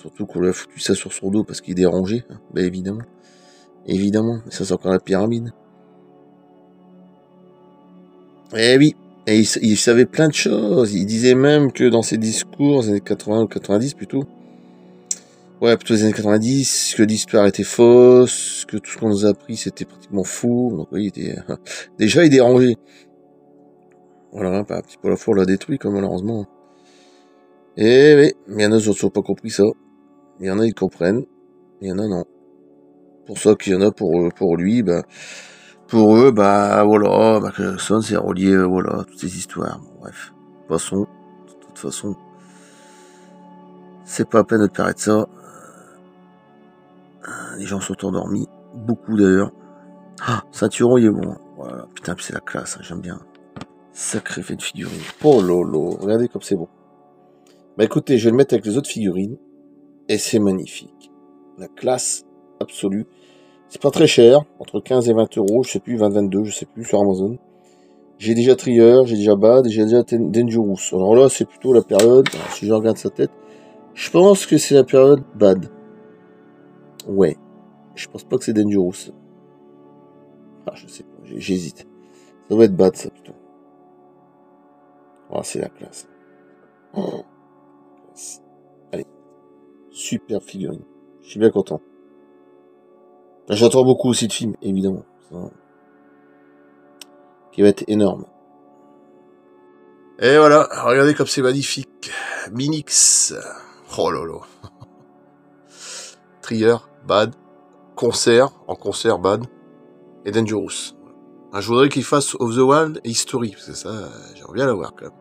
Surtout qu'on lui a foutu ça sur son dos parce qu'il est dérangé. Hein. Ben évidemment. Évidemment. Et ça, c'est encore la pyramide. Eh oui. Et il savait plein de choses. Il disait même que dans ses discours, les années 80 ou 90 plutôt, ouais, plutôt les années 90, que l'histoire était fausse, que tout ce qu'on nous a appris c'était pratiquement faux. Donc oui, il était déjà il dérangeait. Voilà, bah, un petit peu la fois on l'a détruit comme malheureusement. Et oui, mais il y en a qui n'ont pas compris ça. Il y en a ils comprennent, il y en a non. Pour ça qu'il y en a pour lui, bah pour eux, bah voilà, bah que ça c'est relié, voilà, toutes ces histoires. Bon, bref. De toute façon, c'est pas à peine de parler de ça. Les gens sont endormis, beaucoup d'ailleurs. Ah, Saint-Turon, il est bon. Voilà, putain, c'est la classe, hein, j'aime bien. Sacré fait de figurines. Oh lolo, regardez comme c'est bon. Bah écoutez, je vais le mettre avec les autres figurines. Et c'est magnifique. La classe absolue. C'est pas très cher, entre 15 et 20 euros, je sais plus, 22, je sais plus, sur Amazon. J'ai déjà Trier, j'ai déjà Bad, j'ai déjà Dangerous. Alors là, c'est plutôt la période, si je regarde sa tête, je pense que c'est la période Bad. Ouais. Je pense pas que c'est Dangerous. Ah, je sais pas, j'hésite. Ça doit être Bad, ça, plutôt. Oh, c'est la classe. Oh. Allez. Super figurine. Je suis bien content. J'attends beaucoup aussi de films, évidemment. Ça, qui va être énorme. Et voilà, regardez comme c'est magnifique. Minix. Oh là là. Trier, Bad. Concert, en concert, Bad. Et Dangerous. Je voudrais qu'il fasse Of the Wild et History, parce que ça, j'aimerais bien la voir quand même.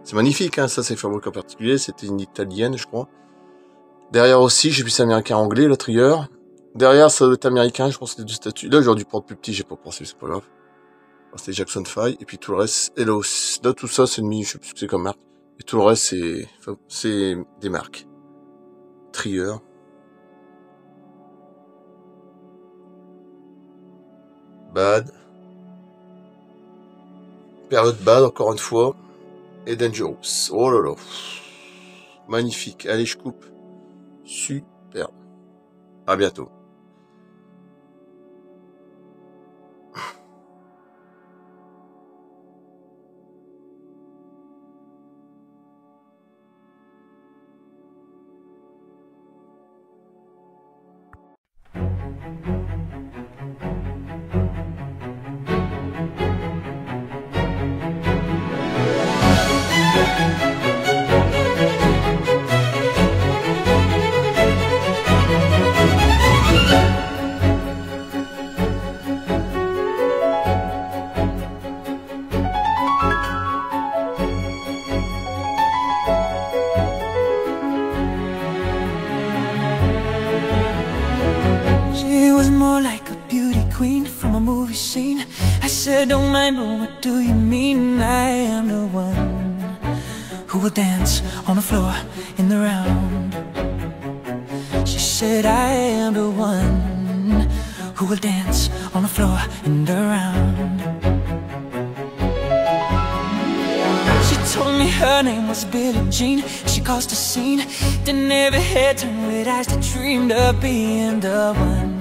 C'est magnifique, hein, ça c'est Fabrique en particulier, c'était une italienne, je crois. Derrière aussi, j'ai vu c'est américain-anglais, le Trier. Derrière, ça doit être américain, je pense que c'était du statut. Là, j'aurais dû prendre plus petit, j'ai pas pensé, c'est pas grave. C'était Jackson 5, et puis tout le reste, Hello. Là, tout ça, c'est une mini, je sais plus ce que c'est comme marque. Et tout le reste, c'est des marques. Trier. Bad. Période Bad, encore une fois. Et Dangerous. Oh là là. Magnifique. Allez, je coupe. Super. À bientôt. Don't mind, but what do you mean? I am the one who will dance on the floor in the round. She said I am the one who will dance on the floor in the round. She told me her name was Billie Jean. She caused a scene, didn't ever head turn with eyes that dreamed of being the one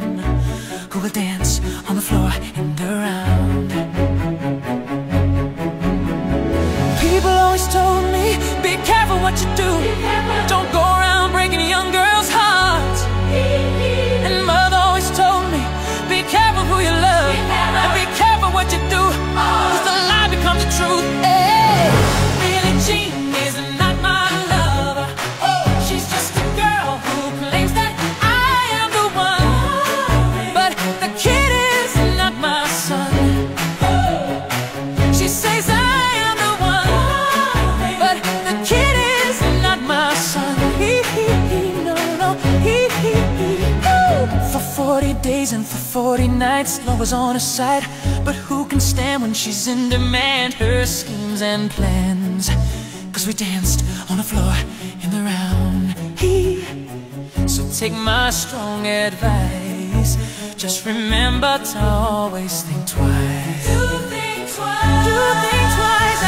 who will dance on the floor in the round. People always told me, be careful what you do. Don't go around breaking young girls' hearts. And mother always told me, be careful who you love. And be careful what you do, 'cause the lie becomes the truth. Hey, Billie Jean is not my lover. She's just a girl who claims that I am the one. But the kid is not my son. She says I am the one, but the kid is not my son. No, no, For 40 days and for 40 nights, love was on her side. But who can stand when she's in demand? Her schemes and plans, 'cause we danced on the floor in the round. So take my strong advice, just remember to always think twice. Do think twice. Do think twice.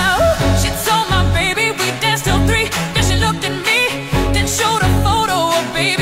She told my baby we danced till 3. Then she looked at me, then showed a photo of baby.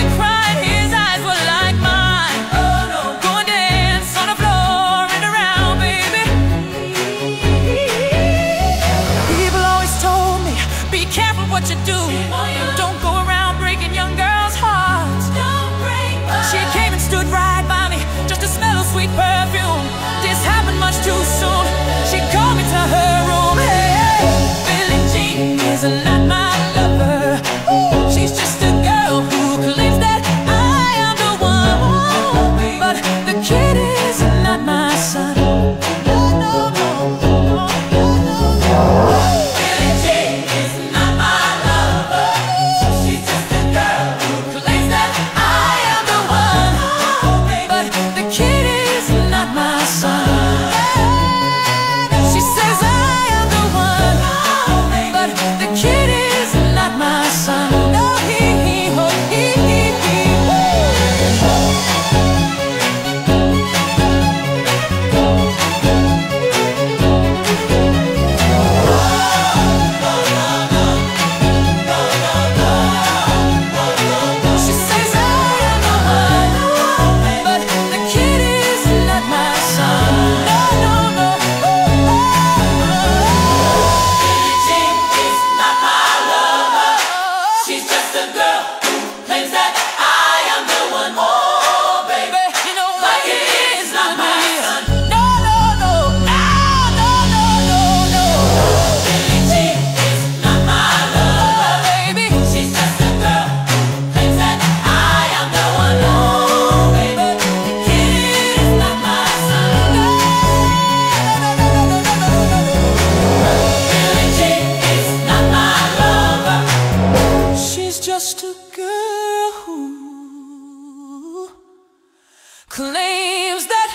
claims that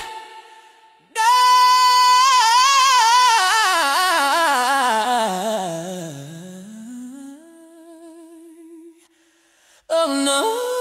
oh no.